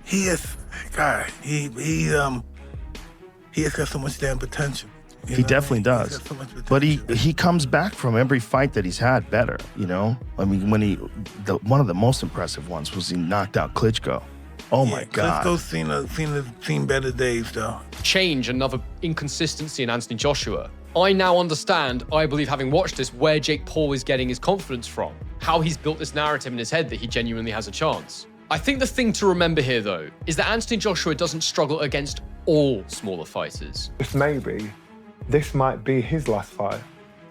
he is, God, he has got so much damn potential. He definitely does. But he comes back from every fight that he's had better, you know? I mean, when one of the most impressive ones was he knocked out Klitschko. Oh my God. Klitschko's seen better days, though. Change, another inconsistency in Anthony Joshua. I now understand, I believe having watched this, where Jake Paul is getting his confidence from. How he's built this narrative in his head that he genuinely has a chance. I think the thing to remember here, though, is that Anthony Joshua doesn't struggle against all smaller fighters. This might be his last fight,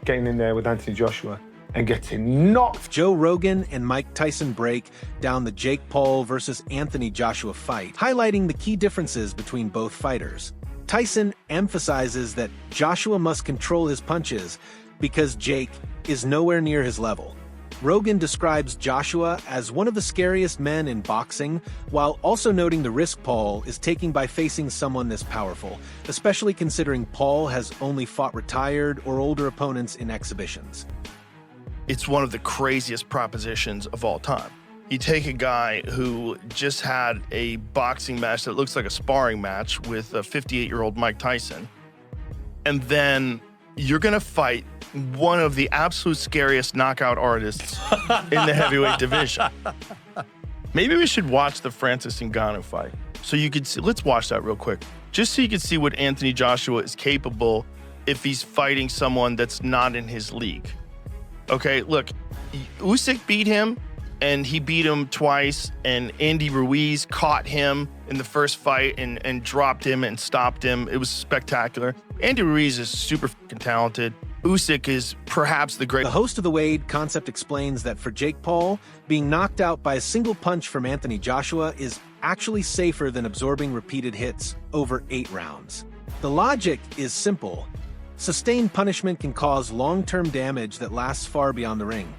getting in there with Anthony Joshua and getting knocked. Joe Rogan and Mike Tyson break down the Jake Paul versus Anthony Joshua fight, highlighting the key differences between both fighters. Tyson emphasizes that Joshua must control his punches because Jake is nowhere near his level. Rogan describes Joshua as one of the scariest men in boxing, while also noting the risk Paul is taking by facing someone this powerful, especially considering Paul has only fought retired or older opponents in exhibitions. It's one of the craziest propositions of all time. You take a guy who just had a boxing match that looks like a sparring match with a 58-year-old Mike Tyson, and then you're gonna fight one of the absolute scariest knockout artists in the heavyweight division. Maybe we should watch the Francis Ngannou fight so you could see. Let's watch that real quick, just so you can see what Anthony Joshua is capable if he's fighting someone that's not in his league. Okay, look, Usyk beat him, and he beat him twice, and Andy Ruiz caught him in the first fight and dropped him and stopped him. It was spectacular. Andy Ruiz is super fucking talented. Usyk is perhaps the great. The host of the Wade Concept explains that for Jake Paul, being knocked out by a single punch from Anthony Joshua is actually safer than absorbing repeated hits over 8 rounds. The logic is simple. Sustained punishment can cause long-term damage that lasts far beyond the ring.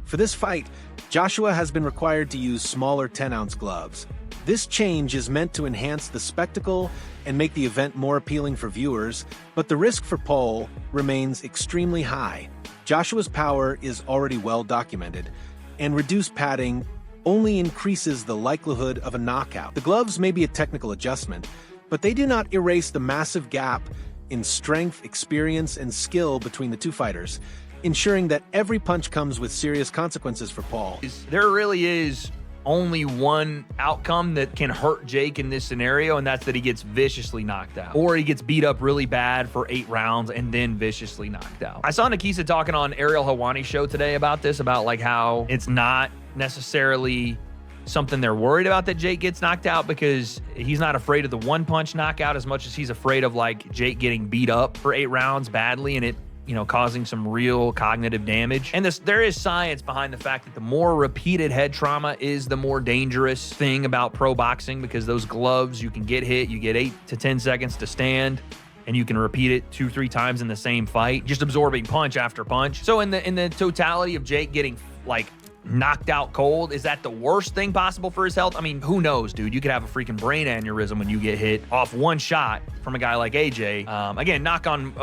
For this fight, Joshua has been required to use smaller 10-ounce gloves. This change is meant to enhance the spectacle and make the event more appealing for viewers, but the risk for Paul remains extremely high. Joshua's power is already well documented, and reduced padding only increases the likelihood of a knockout. The gloves may be a technical adjustment, but they do not erase the massive gap in strength, experience, and skill between the two fighters, ensuring that every punch comes with serious consequences for Paul. There really is only one outcome that can hurt Jake in this scenario, and that's that he gets viciously knocked out. Or he gets beat up really bad for 8 rounds and then viciously knocked out. I saw Nikisa talking on Ariel Helwani's show today about this, about like how it's not necessarily something they're worried about that Jake gets knocked out, because he's not afraid of the one-punch knockout as much as he's afraid of like Jake getting beat up for 8 rounds badly and it, you know, causing some real cognitive damage. And there is science behind the fact that the more repeated head trauma is the more dangerous thing about pro boxing, because those gloves, you can get hit, you get 8 to 10 seconds to stand, and you can repeat it 2-3 times in the same fight, just absorbing punch after punch. So in the totality of Jake getting like knocked out cold, is that the worst thing possible for his health? I mean, who knows, dude? You could have a freaking brain aneurysm when you get hit off one shot from a guy like AJ. Again, knock on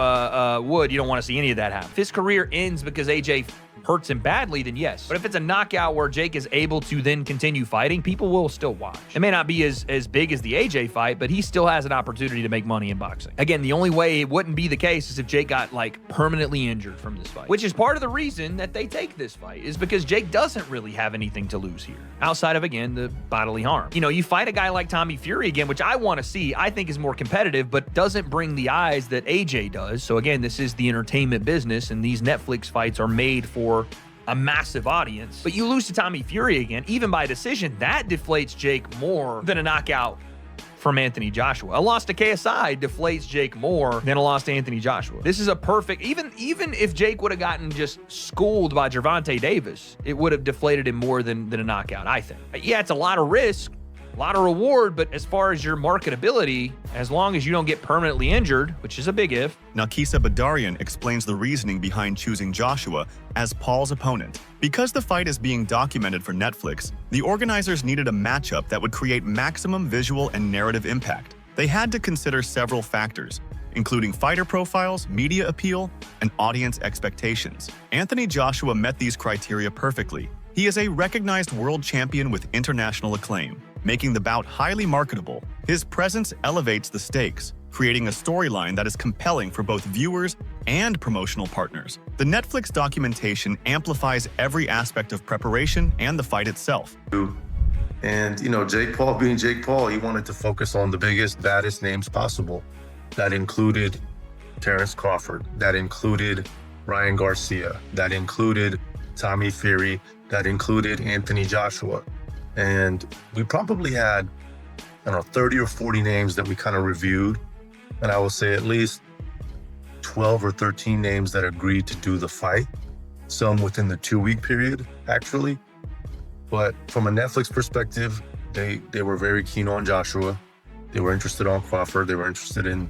wood, you don't want to see any of that happen. If his career ends because AJ hurts him badly, then yes. But if it's a knockout where Jake is able to then continue fighting, people will still watch. It may not be as big as the AJ fight, but he still has an opportunity to make money in boxing. Again, the only way it wouldn't be the case is if Jake got like permanently injured from this fight, which is part of the reason that they take this fight, is because Jake doesn't really have anything to lose here, outside of, again, the bodily harm. You know, you fight a guy like Tommy Fury again, which I want to see, I think is more competitive, but doesn't bring the eyes that AJ does. So again, this is the entertainment business, and these Netflix fights are made for a massive audience. But you lose to Tommy Fury again, even by decision, that deflates Jake more than a knockout from Anthony Joshua. A loss to KSI deflates Jake more than a loss to Anthony Joshua. This is a perfect, even if Jake would have gotten just schooled by Gervonta Davis, it would have deflated him more than a knockout, I think. Yeah, it's a lot of risk, a lot of reward, but as far as your marketability, as long as you don't get permanently injured, which is a big if. Nakisa Badarian explains the reasoning behind choosing Joshua as Paul's opponent. Because the fight is being documented for Netflix, the organizers needed a matchup that would create maximum visual and narrative impact. They had to consider several factors, including fighter profiles, media appeal, and audience expectations. Anthony Joshua met these criteria perfectly. He is a recognized world champion with international acclaim. making the bout highly marketable. His presence elevates the stakes, creating a storyline that is compelling for both viewers and promotional partners. The Netflix documentation amplifies every aspect of preparation and the fight itself. And, Jake Paul being Jake Paul, he wanted to focus on the biggest, baddest names possible. That included Terrence Crawford. That included Ryan Garcia. That included Tommy Fury. That included AnthonyJoshua. And we probably had, 30 or 40 names that we kind of reviewed. And I will say at least 12 or 13 names that agreed to do the fight. Some within the 2-week period, actually. But from a Netflix perspective, they were very keen on Joshua. They were interested on Crawford. They were interested in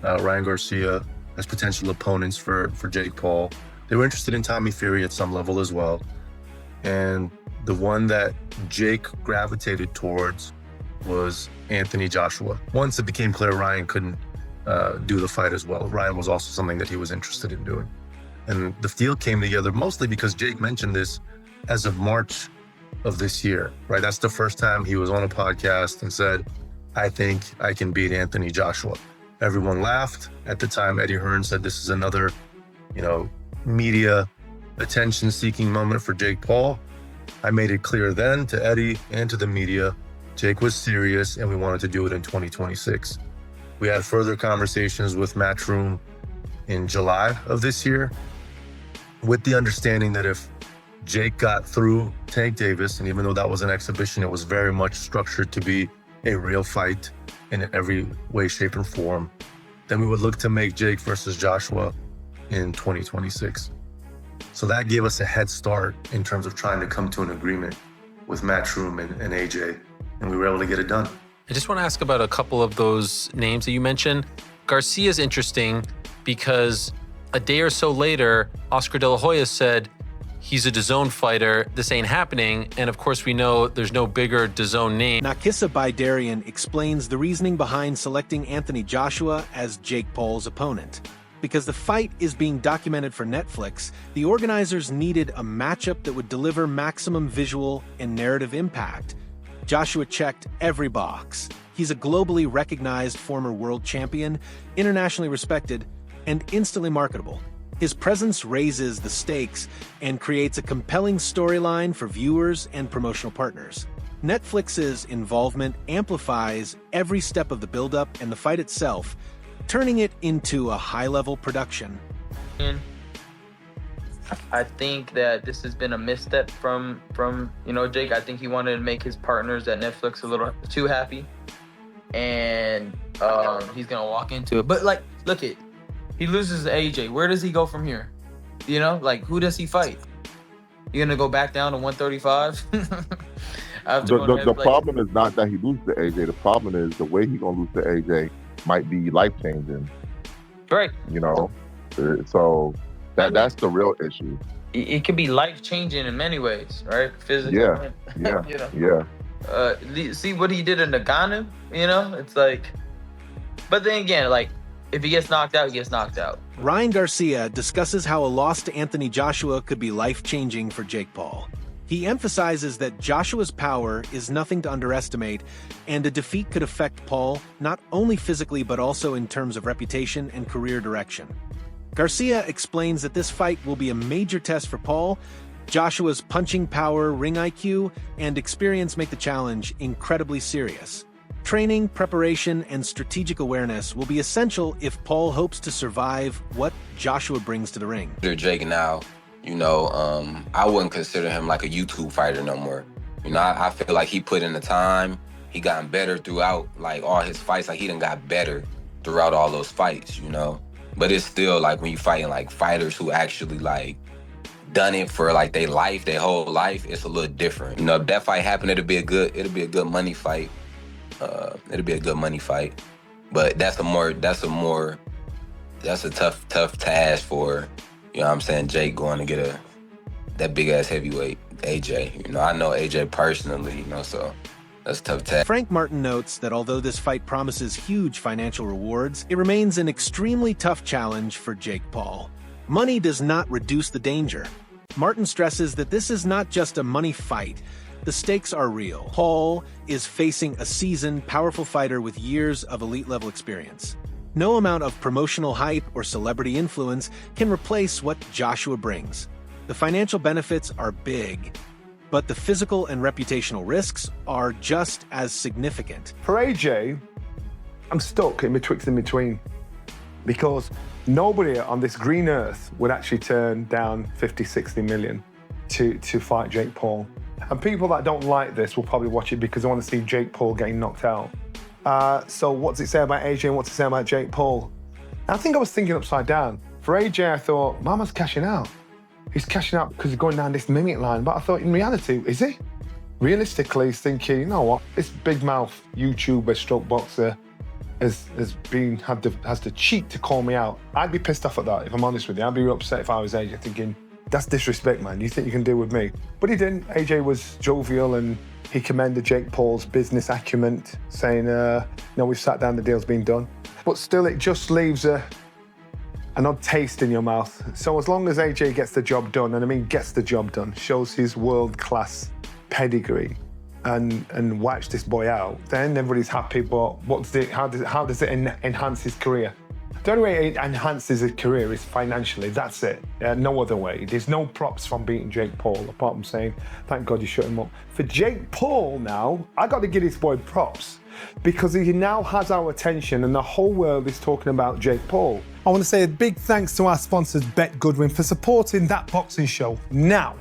Ryan Garcia as potential opponents for Jake Paul. They were interested in Tommy Fury at some level as well. And the one that Jake gravitated towards was AnthonyJoshua. Once it became clear Ryan couldn't do the fight as well, Ryan was also something that he was interested in doing. And the deal came together mostly because Jake mentioned this as of March of this year, right? That's the first time he was on a podcast and said, I think I can beat AnthonyJoshua. Everyone laughed. At the time, Eddie Hearn said this is another, media attention-seeking moment for Jake Paul. I made it clear then to Eddie and to the media, Jake was serious and we wanted to do it in 2026. We had further conversations with Matchroom in July of this year with the understanding that if Jake got through Tank Davis, and even though that was an exhibition, it was very much structured to be a real fight in every way, shape, and form, then we would look to make Jake versus Joshua in 2026. So that gave us a head start in terms of trying to come to an agreement with Matchroom and AJ, and we were able to get it done. I just want to ask about a couple of those names that you mentioned. Garcia's interesting because a day or so later, Oscar De La Hoya said, he's a DAZN fighter, this ain't happening, and of course we know there's no bigger DAZN name. Nakissa Baydarian explains the reasoning behind selecting AnthonyJoshua as Jake Paul's opponent. Because the fight is being documented for Netflix, the organizers needed a matchup that would deliver maximum visual and narrative impact. Joshua checked every box. He's a globally recognized former world champion, internationally respected, and instantly marketable. His presence raises the stakes and creates a compelling storyline for viewers and promotional partners. Netflix's involvement amplifies every step of the build-up and the fight itself, turning it into a high-level production. I think that this has been a misstep from Jake. I think he wanted to make his partners at Netflix a little too happy, and he's gonna walk into it. But look it, he loses to AJ. Where does he go from here? Who does he fight? You gonna go back down to 135? The problem is not that he loses to AJ. The problem is the way he's gonna lose to AJ might be life-changing. Right. So that's the real issue. It could be life-changing in many ways, right? Physically. Yeah. See what he did in Nagano? It's like, but then again, if he gets knocked out, he gets knocked out. Ryan Garcia discusses how a loss to AnthonyJoshua could be life-changing for Jake Paul. He emphasizes that Joshua's power is nothing to underestimate, and a defeat could affect Paul not only physically but also in terms of reputation and career direction. Garcia explains that this fight will be a major test for Paul. Joshua's punching power, ring IQ, and experience make the challenge incredibly serious. Training, preparation, and strategic awareness will be essential if Paul hopes to survive what Joshua brings to the ring. Jake now, I wouldn't consider him like a YouTube fighter no more. I feel like he put in the time. He gotten better throughout all his fights. He done got better throughout all those fights, But it's still when you fighting fighters who actually done it for their whole life, it's a little different. If that fight happened, it'll be a good money fight. It'll be a good money fight. But that's a tough task for, Jake going to get that big ass heavyweight AJ. I know AJ personally, so that's a tough task. Frank Martin notes that although this fight promises huge financial rewards, it remains an extremely tough challenge for Jake Paul. Money does not reduce the danger. Martin stresses that this is not just a money fight. The stakes are real. Paul is facing a seasoned, powerful fighter with years of elite-level experience. No amount of promotional hype or celebrity influence can replace what Joshua brings. The financial benefits are big, but the physical and reputational risks are just as significant. For AJ, I'm stuck in betwixt and between, because nobody on this green earth would actually turn down 50, 60 million to fight Jake Paul. And people that don't like this will probably watch it because they want to see Jake Paul getting knocked out. So what's it say about AJ and what's it say about Jake Paul? I think I was thinking upside down. For AJ, I thought, Mama's cashing out. He's cashing out because he's going down this mimic line. But I thought, in reality, is he? Realistically, he's thinking, you know what? This big mouth YouTuber stroke boxer has the cheek to call me out. I'd be pissed off at that, if I'm honest with you. I'd be upset if I was AJ, thinking, that's disrespect, man. You think you can deal with me? But he didn't. AJ was jovial and he commended Jake Paul's business acumen, saying, we've sat down, the deal's been done. But still, it just leaves an odd taste in your mouth. So as long as AJ gets the job done, and I mean gets the job done, shows his world-class pedigree and wipes this boy out, then everybody's happy. But how does it enhance his career? The only way it enhances his career is financially, that's it. No other way. There's no props from beating Jake Paul, apart from saying, thank God you shut him up. For Jake Paul now, I got to give this boy props, because he now has our attention and the whole world is talking about Jake Paul. I want to say a big thanks to our sponsors, Bet Goodwin, for supporting that boxing show. Now,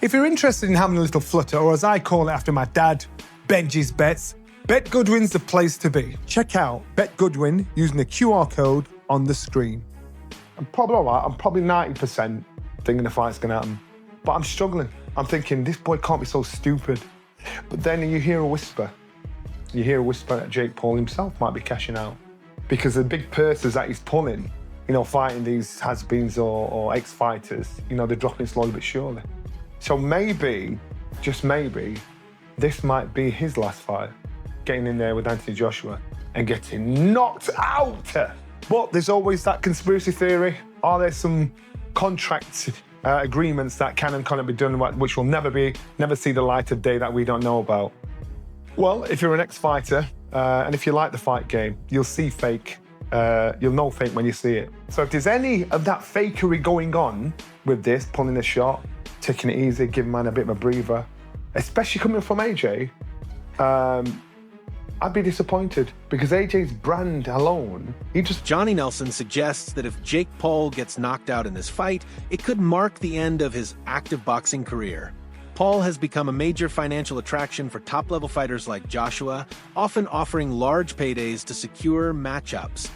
if you're interested in having a little flutter, or as I call it after my dad, Benji's Bets, Bet Goodwin's the place to be. Check out Bet Goodwin using the QR code on the screen. I'm probably all right. I'm probably 90% thinking the fight's going to happen. But I'm struggling. I'm thinking, this boy can't be so stupid. But then you hear a whisper. You hear a whisper that Jake Paul himself might be cashing out. Because the big purses that he's pulling, fighting these has-beens or ex-fighters, they're dropping slowly but surely. So maybe, just maybe, this might be his last fight. Getting in there with AnthonyJoshua and getting knocked out. But there's always that conspiracy theory. Are there some contract agreements that can and cannot be done, which will never see the light of day that we don't know about? Well, if you're an ex-fighter, and if you like the fight game, you'll see fake. You'll know fake when you see it. So if there's any of that fakery going on with this, pulling a shot, taking it easy, giving man a bit of a breather, especially coming from AJ, I'd be disappointed, because AJ's brand alone, Johnny Nelson suggests that if Jake Paul gets knocked out in this fight, it could mark the end of his active boxing career. Paul has become a major financial attraction for top-level fighters like Joshua, often offering large paydays to secure matchups.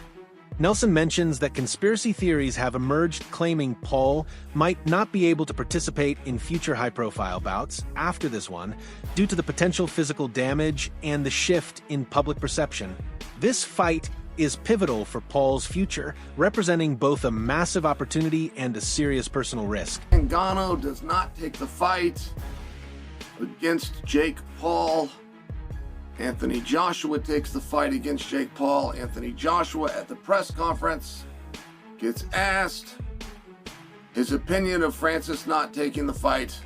Nelson mentions that conspiracy theories have emerged claiming Paul might not be able to participate in future high-profile bouts after this one due to the potential physical damage and the shift in public perception. This fight is pivotal for Paul's future, representing both a massive opportunity and a serious personal risk. Ngannou does not take the fight against Jake Paul. AnthonyJoshua takes the fight against Jake Paul. AnthonyJoshua at the press conference gets asked his opinion of Francis not taking the fight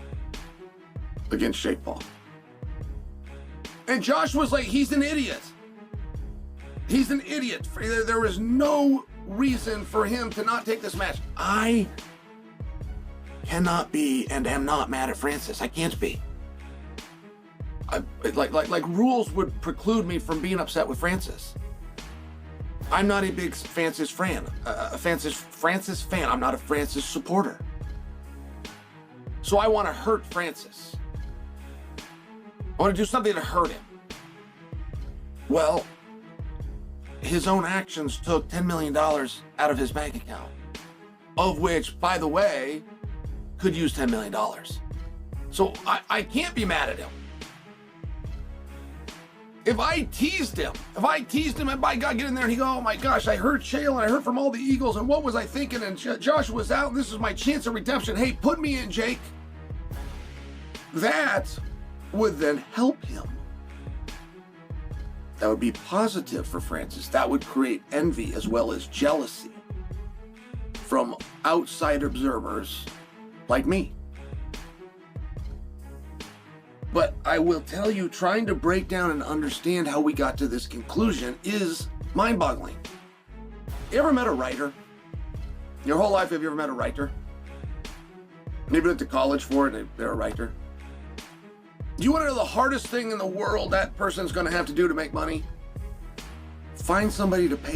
against Jake Paul. And Joshua's like, he's an idiot. He's an idiot. There is no reason for him to not take this match. I cannot be and am not mad at Francis. I can't be. Like rules would preclude me from being upset with Francis. I'm not a big Francis fan. Francis fan. I'm not a Francis supporter. So I want to hurt Francis. I want to do something to hurt him. Well, his own actions took $10 million out of his bank account, of which, by the way, could use $10 million. So I can't be mad at him. If I teased him and by God, get in there and he go, oh my gosh, I heard Chael and I heard from all the Eagles and what was I thinking? And Joshua's out and this is my chance of redemption. Hey, put me in, Jake. That would then help him. That would be positive for Francis. That would create envy as well as jealousy from outside observers like me. But I will tell you, trying to break down and understand how we got to this conclusion is mind-boggling. You ever met a writer? Your whole life, have you ever met a writer? Maybe went to college for it and they're a writer. Do you want to know the hardest thing in the world that person's going to have to do to make money? Find somebody to pay